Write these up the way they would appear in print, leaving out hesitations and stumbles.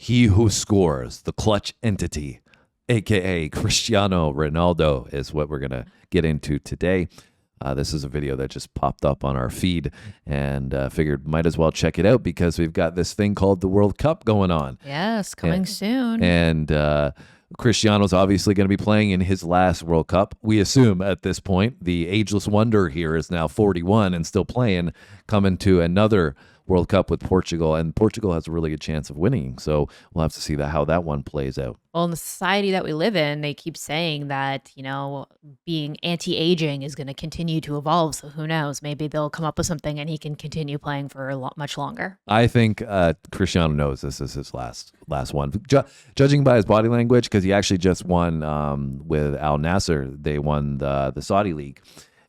He who scores, the clutch entity, a.k.a. Cristiano Ronaldo, is what we're going to get into today. This is a video that just popped up on our feed, and figured might as well check it out because we've got this thing called the World Cup going on. Yes, coming soon. And Cristiano's obviously going to be playing in his last World Cup. We assume at this point the ageless wonder here is now 41 and still playing, coming to another World Cup with Portugal, and Portugal has a really good chance of winning. So we'll have to see how that one plays out. Well, in the society that we live in, they keep saying that, being anti-aging is going to continue to evolve. So who knows? Maybe they'll come up with something and he can continue playing for much longer. I think Cristiano knows this is his last one. Judging by his body language, because he actually just won with Al Nassr. They won the Saudi League.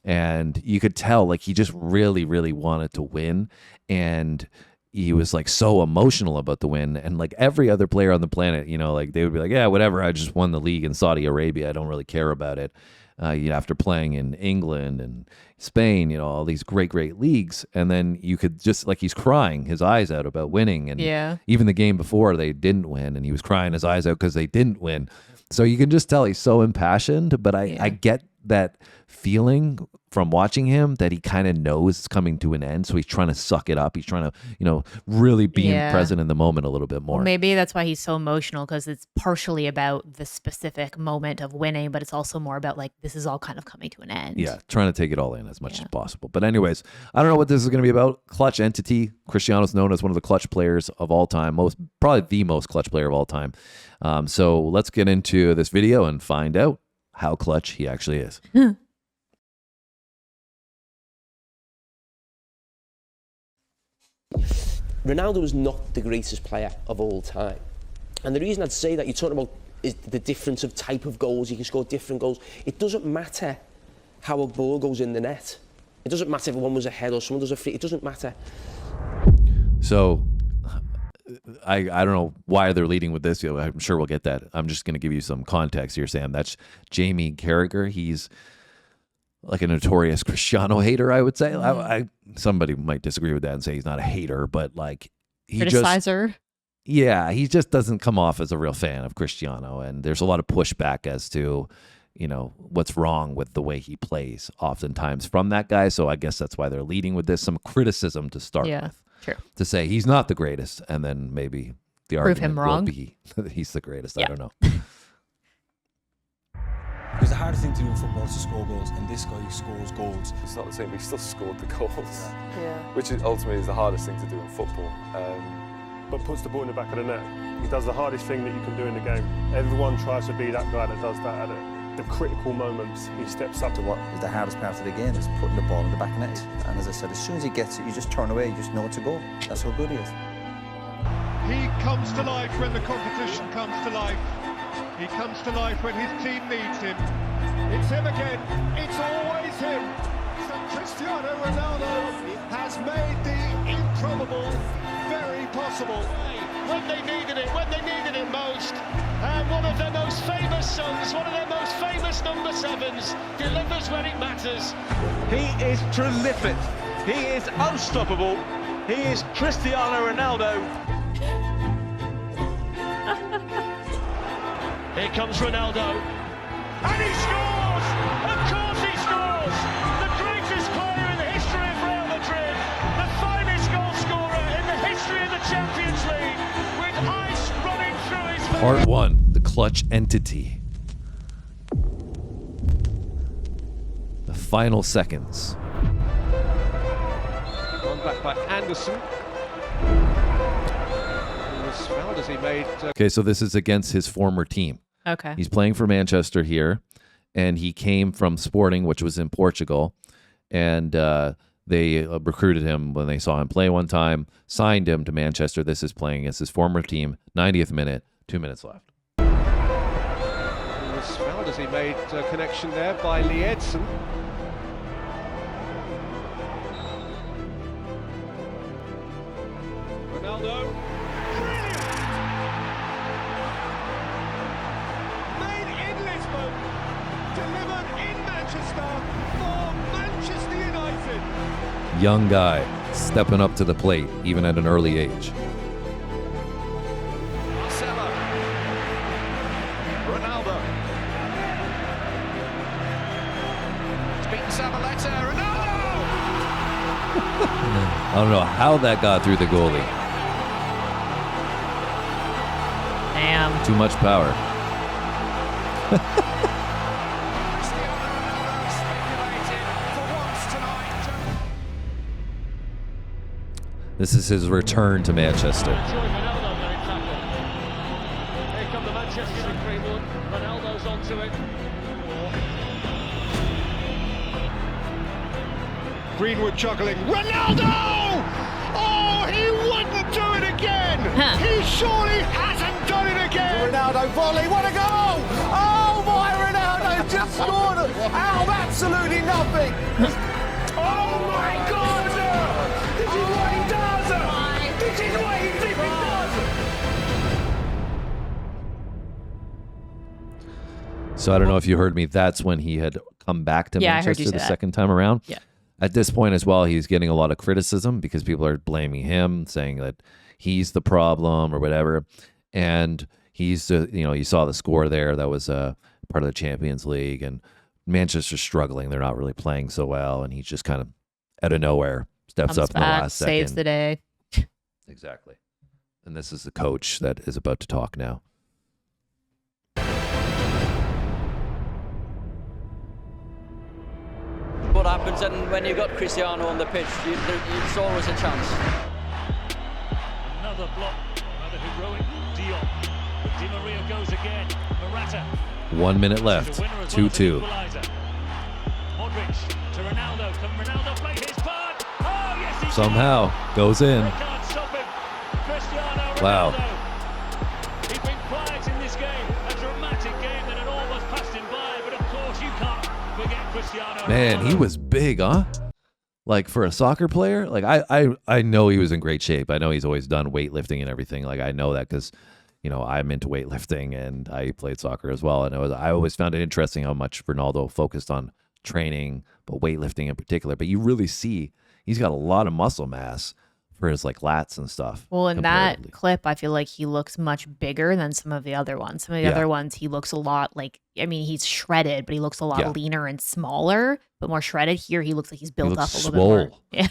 And you could tell, he just really, really wanted to win. And he was, so emotional about the win. And, every other player on the planet, they would be like, yeah, whatever. I just won the league in Saudi Arabia. I don't really care about it. After playing in England and Spain, all these great, great leagues. And then you could just, he's crying his eyes out about winning. And even the game before, they didn't win. And he was crying his eyes out because they didn't win. So you can just tell he's so impassioned. But I get that feeling from watching him that he kind of knows it's coming to an end. So he's trying to suck it up. He's trying to, really be present in the moment a little bit more. Well, maybe that's why he's so emotional, because it's partially about the specific moment of winning, but it's also more about this is all kind of coming to an end. Yeah, trying to take it all in as much as possible. But anyways, I don't know what this is going to be about. Clutch entity. Cristiano's known as one of the clutch players of all time. Probably the most clutch player of all time. So let's get into this video and find out how clutch he actually is. Ronaldo was not the greatest player of all time. And the reason I'd say that, you're talking about is the difference of type of goals. You can score different goals. It doesn't matter how a ball goes in the net. It doesn't matter if one was a head or someone does a free. It doesn't matter. So I don't know why they're leading with this. I'm sure we'll get that. I'm just going to give you some context here, Sam. That's Jamie Carragher. He's a notorious Cristiano hater, I would say. Somebody might disagree with that and say he's not a hater, but criticizer. He just doesn't come off as a real fan of Cristiano, and there's a lot of pushback as to what's wrong with the way he plays oftentimes from that guy. So I guess that's why they're leading with this, some criticism to start with. True. To say he's not the greatest, and then maybe the argument will be that he's the greatest. I don't know. Because the hardest thing to do in football is to score goals, and this guy scores goals. It's not the same, but he still scored the goals, Yeah. which ultimately is the hardest thing to do in football. But puts the ball in the back of the net. He does the hardest thing that you can do in the game. Everyone tries to be that guy that does that at the critical moments. He steps up. What is the hardest part of the game is putting the ball in the back of the net. And as I said, as soon as he gets it, you just turn away, you just know it's a goal. That's how good he is. He comes to life when the competition comes to life. He comes to life when his team needs him. It's him again. It's always him. So Cristiano Ronaldo has made the improbable very possible. When they needed it most. And one of their most famous songs, one of their most famous number sevens, delivers when it matters. He is prolific. He is unstoppable. He is Cristiano Ronaldo. Here comes Ronaldo. And he scores! Of course he scores! The greatest player in the history of Real Madrid. The finest goal scorer in the history of the Champions League. With ice running through his veins. Part 1, the clutch entity. The final seconds. Gone back by Anderson. He was fouled as he made... Okay, so this is against his former team. Okay. He's playing for Manchester here, and he came from Sporting, which was in Portugal, and they recruited him when they saw him play one time, signed him to Manchester. This is playing against his former team, 90th minute, 2 minutes left. He was fouled as he made a connection there by Lee Edson. Ronaldo. Delivered in Manchester for Manchester United. Young guy, stepping up to the plate, even at an early age. don't know how that got through the goalie. Damn. Too much power. This is his return to Manchester. Here come the Manchester and Greenwood. Ronaldo's onto it. Greenwood juggling. Ronaldo! Oh, he wouldn't do it again! He surely hasn't done it again! Ronaldo volley, what a goal! Oh my, Ronaldo just scored out of absolutely nothing! Oh my God! This is what he does! This is what he flipping does! So I don't know if you heard me. That's when he had come back to Yeah, I heard you Manchester say the that. second time around. Yeah. At this point as well, he's getting a lot of criticism because people are blaming him, saying that he's the problem or whatever. And he's, you saw the score there. That was part of the Champions League, and Manchester's struggling. They're not really playing so well, and he's just kind of out of nowhere steps Comes up in the back, last saves second. the day. Exactly. And this is the coach that is about to talk now. What happens, and when you've got Cristiano on the pitch, it's always a chance. Another block, another heroic Dion. Di Maria goes again. Morata. 1 minute left. 2-2. Modric to Ronaldo. Can Ronaldo play his part? Oh, yes, he Somehow goes in. They can't stop him. Cristiano Ronaldo. Wow. He's been quiet in this game. A dramatic game that had almost passed him by, but of course you can't forget Cristiano Ronaldo. Man, he was big, huh? Like for a soccer player, like I know he was in great shape. I know he's always done weightlifting and everything. Like I know that because, I'm into weightlifting and I played soccer as well. And I always found it interesting how much Ronaldo focused on training, but weightlifting in particular. But you really see he's got a lot of muscle mass for his like lats and stuff. Well, in that comparatively. clip, I feel like he looks much bigger than some of the other ones. Some of the Yeah. other ones, he looks a lot like, he's shredded, but he looks a lot Yeah. leaner and smaller, but more shredded. Here, he looks like he's built up looks a little bit more. swole. Yeah.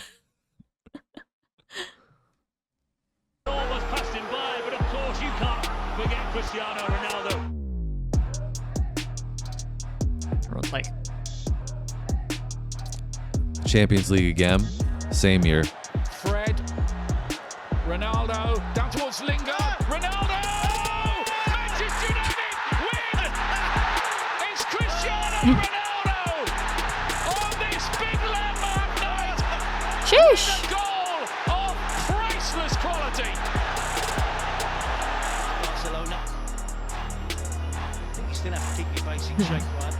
Almost passed him by, but of course you can't forget Cristiano Ronaldo. Like, Champions League again, same year. Fred, Ronaldo, down towards Lingard, Ronaldo! Manchester United win! It's Cristiano Ronaldo on this big landmark night! sheesh. A goal of priceless quality! Barcelona. I think you still have to keep your basic shape, right?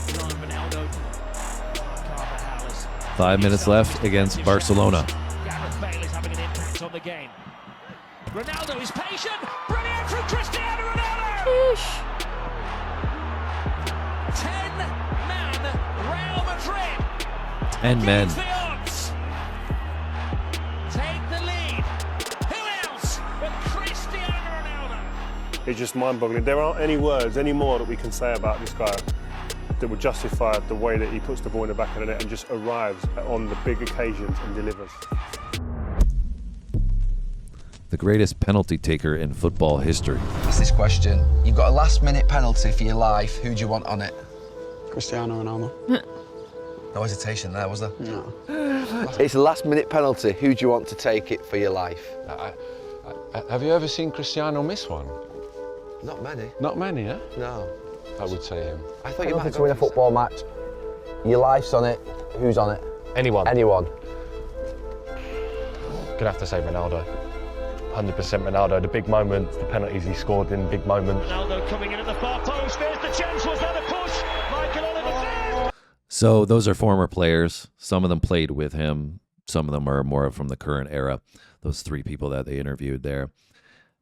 Relying on Ronaldo. 5 minutes left against Barcelona. Gareth Bale is having an impact on the game. Ronaldo is patient. Brilliant from Cristiano Ronaldo. 10-man Real Madrid. 10 men. Against the odds. Take the lead. Who else but Cristiano Ronaldo? It's just mind-boggling. There aren't any words anymore that we can say about this guy that would justify the way that he puts the ball in the back of the net and just arrives on the big occasions and delivers. The greatest penalty taker in football history. Ask this question. You've got a last-minute penalty for your life. Who do you want on it? Cristiano Ronaldo. No hesitation there, was there? No. It's a last-minute penalty. Who do you want to take it for your life? Have you ever seen Cristiano miss one? Not many. Not many, eh? No. I would say him. I thought you might to win a football match. Your life's on it. Who's on it? Anyone. Anyone. Gonna have to say Ronaldo. 100% Ronaldo. The big moments, the penalties he scored in big moments. Ronaldo coming in at the far post. There's the chance. Was that a push? Michael Oliver. So those are former players. Some of them played with him. Some of them are more from the current era. Those three people that they interviewed there.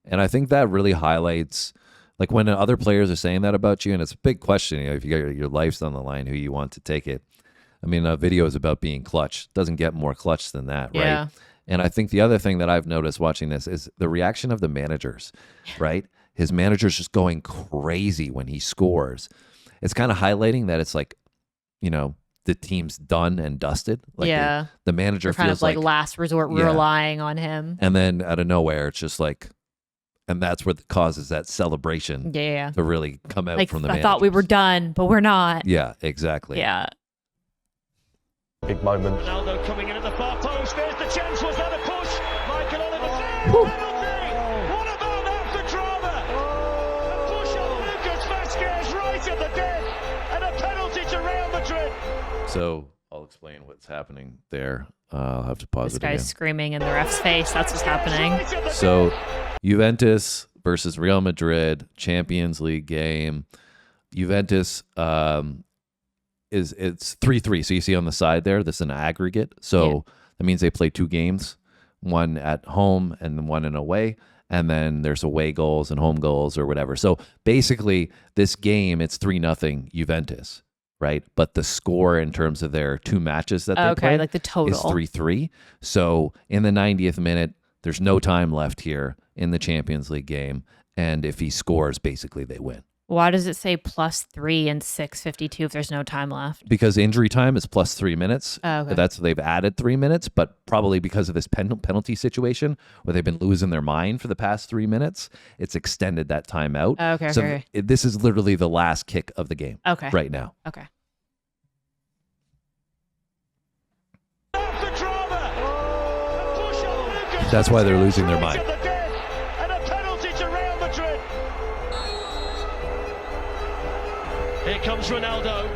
And I think that really highlights, like when other players are saying that about you, and it's a big question, if you got your life's on the line, who you want to take it. I mean, a video is about being clutch. Doesn't get more clutch than that, Yeah. right? And I think the other thing that I've noticed watching this is the reaction of the managers, right? His manager's just going crazy when he scores. It's kind of highlighting that it's like, the team's done and dusted. Like Yeah. the manager They're kind feels of like last resort Yeah. relying on him. and then out of nowhere, it's just like, and that's what causes that celebration Yeah. to really come out Like, from the I thought we were done, but we're not. Yeah, exactly. Yeah. Big moment. Ronaldo coming in at the far post. There's the chance. Was that a push? Michael Oliver says penalty. What about that for drama? A push on Lucas Vazquez right at the death, and a penalty to Real Madrid. So I'll explain what's happening there. I'll have to pause This it guy's again. screaming in the ref's face. That's what's happening. So Juventus versus Real Madrid, Champions League game. Juventus it's 3-3. So you see on the side there, this is an aggregate. So that means they play 2 games, one at home and then one in away. And then there's away goals and home goals or whatever. So basically this game, it's 3-0 Juventus, right? But the score in terms of their 2 matches that they play like the total is 3-3. So in the 90th minute, there's no time left here in the Champions League game. And if he scores, basically they win. Why does it say +3 and 6:52 if there's no time left? Because injury time is plus 3 minutes. Oh, okay. They've added 3 minutes, but probably because of this penalty situation where they've been losing their mind for the past 3 minutes, it's extended that time out. Okay, So okay. this is literally the last kick of the game. Okay. Right now. Okay. That's why they're losing their mind. And a penalty to Real Madrid. Here comes Ronaldo.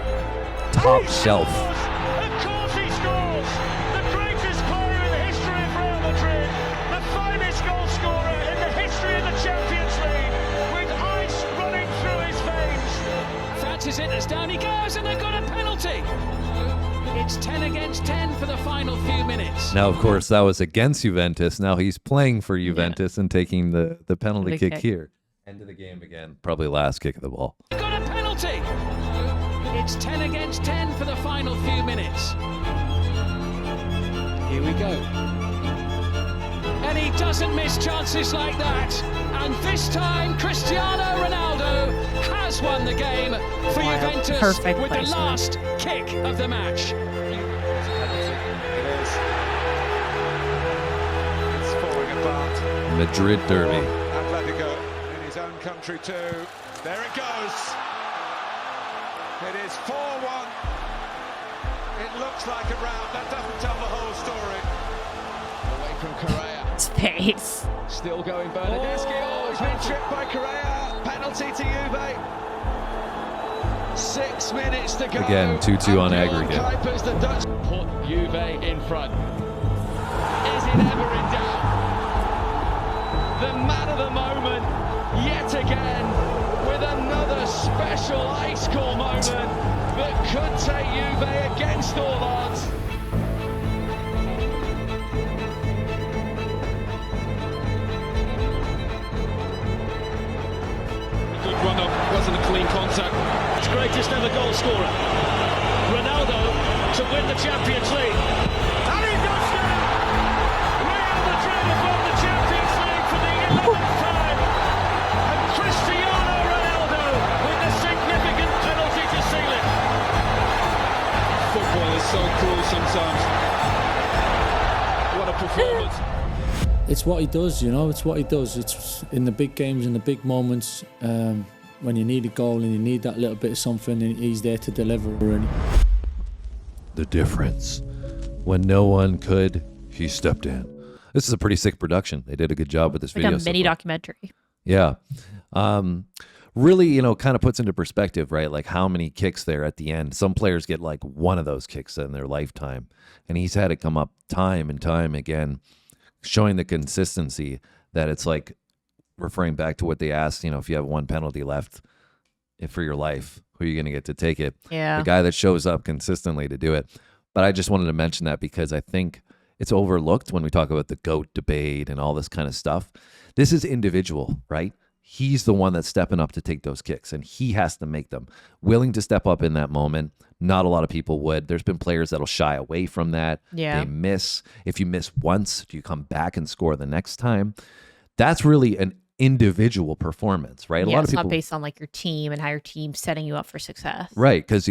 Top shelf. Of course he scores. The greatest player in the history of Real Madrid. The finest goal scorer in the history of the Champions League. With ice running through his veins. Fancies it as down he goes, and they've got a penalty. It's 10 against 10 for the final few minutes. Now, of course, that was against Juventus. Now he's playing for Juventus and taking the penalty kick here. End of the game again. Probably last kick of the ball. Got a penalty. It's 10 against 10 for the final few minutes. Here we go. And he doesn't miss chances like that. And this time, Cristiano Ronaldo has won the game for Juventus Perfect with placement. the last kick of the match. It's falling apart. Madrid derby. Atletico in his own country too. There it goes. It is 4-1. It looks like a rout. That doesn't tell the whole story. Away from Correa. His face. Still going Bernadeschi. Oh, he's been tripped by Correa. Penalty to Juve. 6 minutes to go. Again, 2-2 on And aggregate. Kuipers, the Dutch put Juve in front. Is it ever in doubt? The man of the moment, yet again, with another special ice cold moment that could take Juve against all odds. Good run up, wasn't a clean contact. It's greatest ever goal scorer. Ronaldo to win the Champions League. And he does it! Real Madrid have won the Champions League for the 11th time. And Cristiano Ronaldo with a significant penalty to seal it. Football is so cruel sometimes. What a performance. It's what he does, it's what he does. It's in the big games, in the big moments, when you need a goal and you need that little bit of something, and he's there to deliver. Really. The difference. When no one could, he stepped in. This is a pretty sick production. They did a good job with this Like video. a so mini far. documentary. Yeah. Really, kind of puts into perspective, right? Like how many kicks there at the end. Some players get like one of those kicks in their lifetime. And he's had it come up time and time again, showing the consistency that it's like referring back to what they asked, if you have one penalty left for your life, who are you going to get to take it? Yeah. The guy that shows up consistently to do it. But I just wanted to mention that because I think it's overlooked when we talk about the GOAT debate and all this kind of stuff. This is individual, right? He's the one that's stepping up to take those kicks, and he has to make them. Willing to step up in that moment. Not a lot of people would. There's been players that'll shy away from that. Yeah. They miss. If you miss once, do you come back and score the next time? That's really an individual performance, right? A lot of it's people, not based on like your team and how your team's setting you up for success. right? Because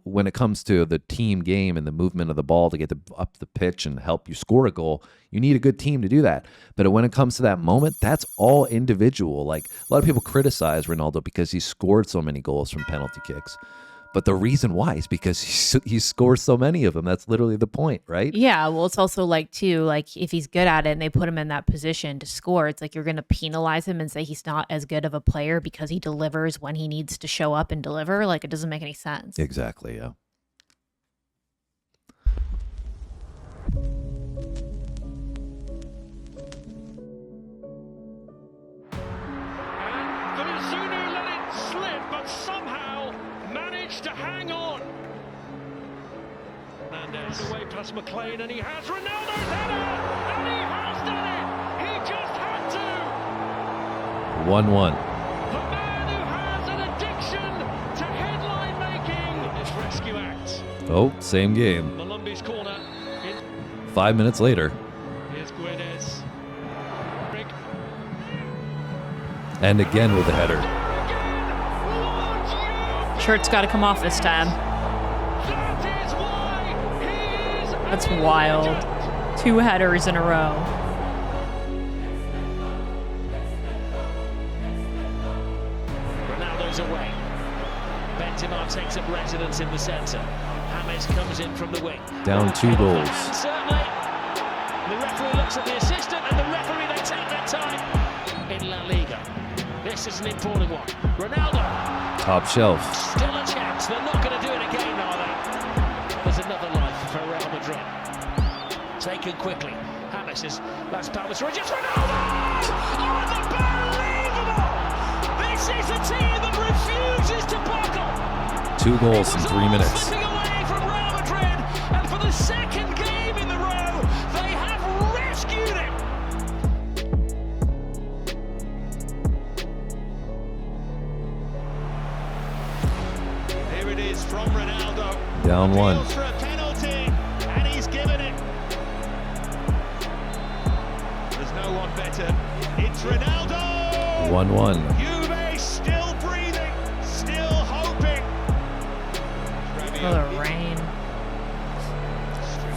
when it comes to the team game and the movement of the ball to get up the pitch and help you score a goal, you need a good team to do that. But when it comes to that moment, that's all individual. Like a lot of people criticize Ronaldo because he scored so many goals from penalty kicks. But the reason why is because he scores so many of them. That's literally the point, right? Yeah, well, it's also like, too, like if he's good at it and they put him in that position to score, it's like you're going to penalize him and say he's not as good of a player because he delivers when he needs to show up and deliver. Like, it doesn't make any sense. Exactly, yeah. Zunu let it slip, but somehow managed to hang on. Hernandez away past McLean, and he has Ronaldo's header, and he has done it. He just had to. 1-1. The man who has an addiction to headline making. His rescue act. Oh, same game. Malumbi's corner. 5 minutes later. Here's Guedes. And again with the header. Shirt's got to come off this time. That's wild. 2 headers in a row. Ronaldo's away. Benzema takes up residence in the centre. James comes in from the wing. Down 2 goals. And certainly, the referee looks at the assistant, and the referee, they take their time in La Liga. This is an important one. Ronaldo. Top shelf. Still a chance. They're not going to do it again, are they? There's another life for Real Madrid. Taken quickly. James is Las Palmas. Just Ronaldo! Unbelievable! This is a team that refuses to buckle. 2 goals in 3 minutes. Slipping away from Real Madrid, and for the second game in the row, they have rescued him. Here it is from Ronaldo. Down 1. For a penalty, and he's given it. There's no one better. It's Ronaldo. 1-1. Juve still breathing, still hoping. Oh, the rain.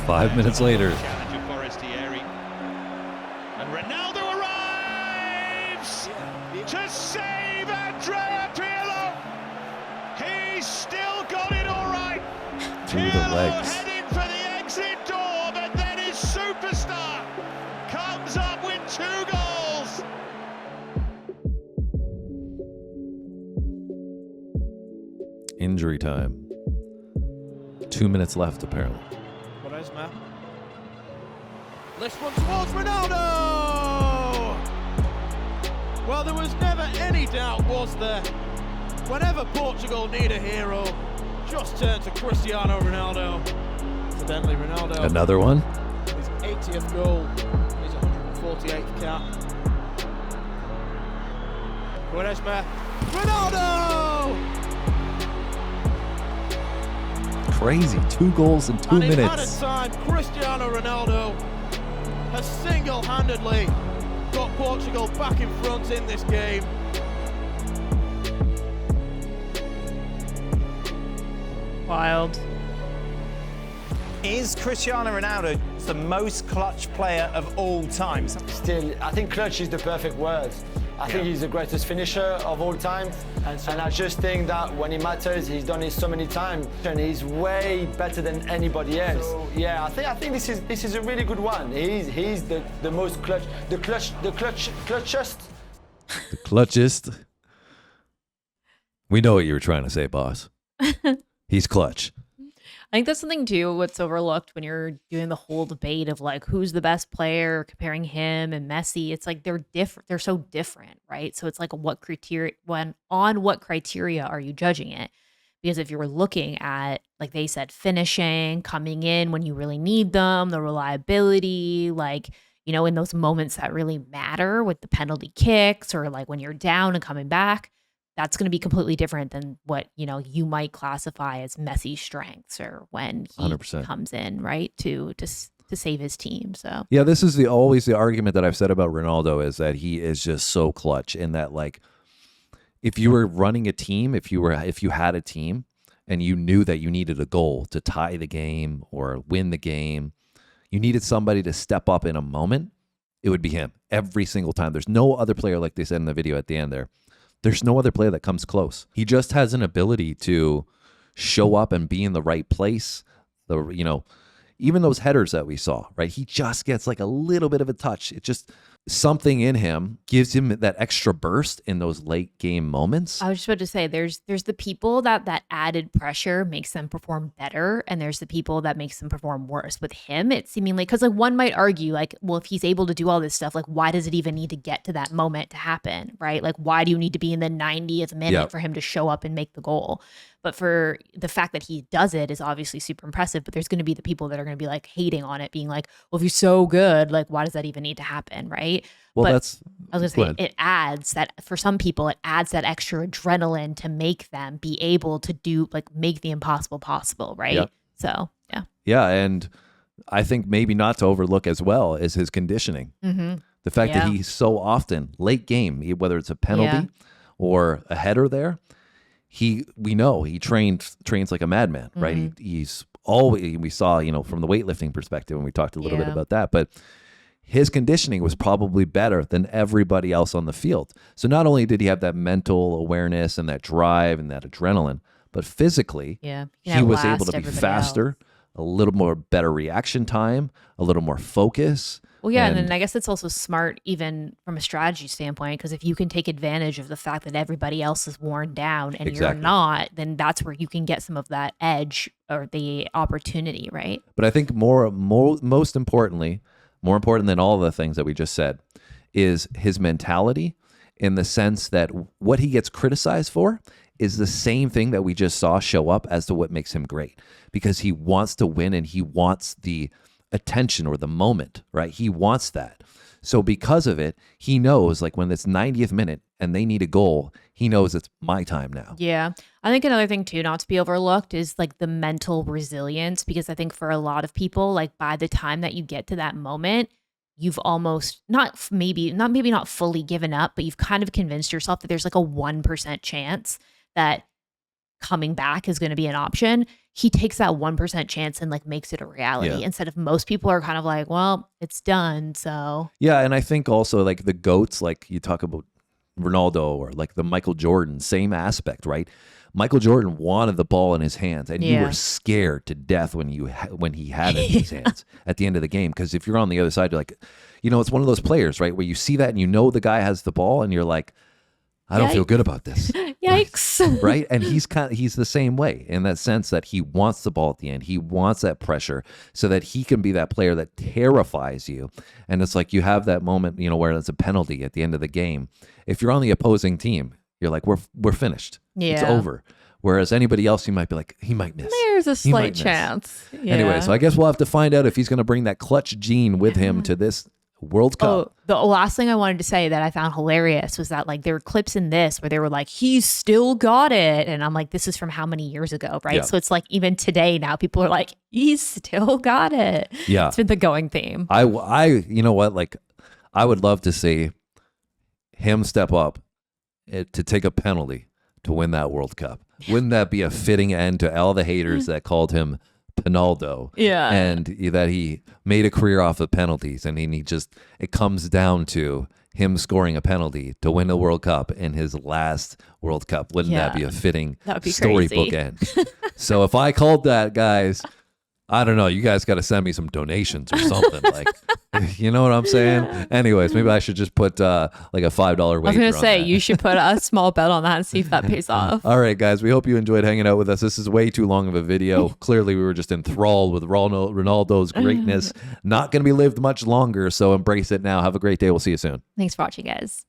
5 minutes later. Challenger Forestieri. And Ronaldo arrives to save Andrea Pirlo. He's still got it all right. Through the legs. Heading for the exit door, but then his superstar comes up with 2 goals. Injury time. 2 minutes left, apparently. Quaresma. This one towards Ronaldo! Well, there was never any doubt, was there? Whenever Portugal need a hero, just turn to Cristiano Ronaldo. Incidentally, Ronaldo. Another one? His 80th goal, his 148th cap. Quaresma. Ronaldo! Crazy. 2 goals in 2 and in minutes. added time, Cristiano Ronaldo has single-handedly got Portugal back in front in this game. Wild. Is Cristiano Ronaldo the most clutch player of all time? Still, I think clutch is the perfect word. I think he's the greatest finisher of all time. And I just think that when it matters, he's done it so many times. And he's way better than anybody else. So, yeah, I think this is a really good one. He's the most clutch, the clutchest. The clutchest. We know what you were trying to say, boss. He's clutch. I think that's something too what's overlooked when you're doing the whole debate of like who's the best player, comparing him and Messi. It's like they're different. They're so different, right? So it's like what criteria are you judging it? Because if you were looking at, like they said, finishing, coming in when you really need them, the reliability, like, you know, in those moments that really matter with the penalty kicks or like when you're down and coming back, that's going to be completely different than what, you know, you might classify as Messi's strengths or when he 100%. comes in, right? To to save his team. So yeah, this is always the argument that I've said about Ronaldo is that he is just so clutch in that, like, if you were running a team, if you had a team and you knew that you needed a goal to tie the game or win the game, you needed somebody to step up in a moment, it would be him every single time. There's no other player, like they said in the video at the end there. There's no other player that comes close. He just has an ability to show up and be in the right place. Even those headers that we saw, right? He just gets like a little bit of a touch. It just something in him gives him that extra burst in those late game moments. I was just about to say, there's the people that added pressure makes them perform better, and there's the people that makes them perform worse. With him, it's seemingly, because like one might argue, like, well, if he's able to do all this stuff, like, why does it even need to get to that moment to happen, right? Like, why do you need to be in the 90th minute for him to show up and make the goal? But for the fact that he does it is obviously super impressive. But there's going to be the people that are going to be like hating on it, being like, well, if you're so good, like, why does that even need to happen, right? Well, but I go was going to say, ahead. it adds that, for some people, it adds that extra adrenaline to make them be able to do, like, make the impossible possible, right? Yep. So, yeah. Yeah, and I think maybe not to overlook as well is his conditioning. Mm-hmm. The fact that he's so often late game, whether it's a penalty or a header there, we know he trains like a madman, right? Mm-hmm. He's always, we saw, from the weightlifting perspective, and we talked a little bit about that, but his conditioning was probably better than everybody else on the field. So not only did he have that mental awareness and that drive and that adrenaline, but physically, he was able to be faster, a little more better reaction time, a little more focus. Well, yeah, and then I guess it's also smart even from a strategy standpoint, because if you can take advantage of the fact that everybody else is worn down and you're not, then that's where you can get some of that edge or the opportunity, right? But I think most importantly, more important than all the things that we just said, is his mentality, in the sense that what he gets criticized for is the same thing that we just saw show up as to what makes him great, because he wants to win and he wants the attention or the moment, right? He wants that. So because of it, he knows, like, when it's 90th minute and they need a goal, he knows it's my time now. Yeah. I think another thing too, not to be overlooked, is like the mental resilience, because I think for a lot of people, like, by the time that you get to that moment, you've almost not fully given up, but you've kind of convinced yourself that there's like a 1% chance that coming back is going to be an option. He takes that 1% chance and like makes it a reality, instead of most people are kind of like, well, it's done. So yeah, and I think also, like, the GOATs, like you talk about Ronaldo or like the Michael Jordan, same aspect, right? Michael Jordan wanted the ball in his hands, and you were scared to death when he had it in his hands at the end of the game. Because if you're on the other side, you're like, it's one of those players, right, where you see that and the guy has the ball, and you're like, I don't feel good about this. Yikes. Right? And he's the same way, in that sense that he wants the ball at the end. He wants that pressure so that he can be that player that terrifies you. And it's like you have that moment, where it's a penalty at the end of the game. If you're on the opposing team, you're like, we're finished. It's over. Whereas anybody else, you might be like, he might miss. There's a slight chance. Yeah. Anyway, so I guess we'll have to find out if he's going to bring that clutch gene with him to this World Cup. Oh, the last thing I wanted to say that I found hilarious was that, like, there were clips in this where they were like, he's still got it. And I'm like, this is from how many years ago, right? Yeah. So it's like, even today now, people are like, he's still got it. Yeah. It's been the going theme. You know what? Like, I would love to see him step up to take a penalty to win that World Cup. Wouldn't that be a fitting end to all the haters that called him Ronaldo? Yeah. And that he made a career off of penalties, and it comes down to him scoring a penalty to win a World Cup in his last World Cup. Wouldn't that be a fitting storybook end? So if I called that, guys, I don't know. You guys got to send me some donations or something. Like, you know what I'm saying? Anyways, maybe I should just put like a $5 wager. I was going to say, that. you should put a small bet on that and see if that pays off. All right, guys. We hope you enjoyed hanging out with us. This is way too long of a video. Clearly, we were just enthralled with Ronaldo's greatness. Not going to be lived much longer, so embrace it now. Have a great day. We'll see you soon. Thanks for watching, guys.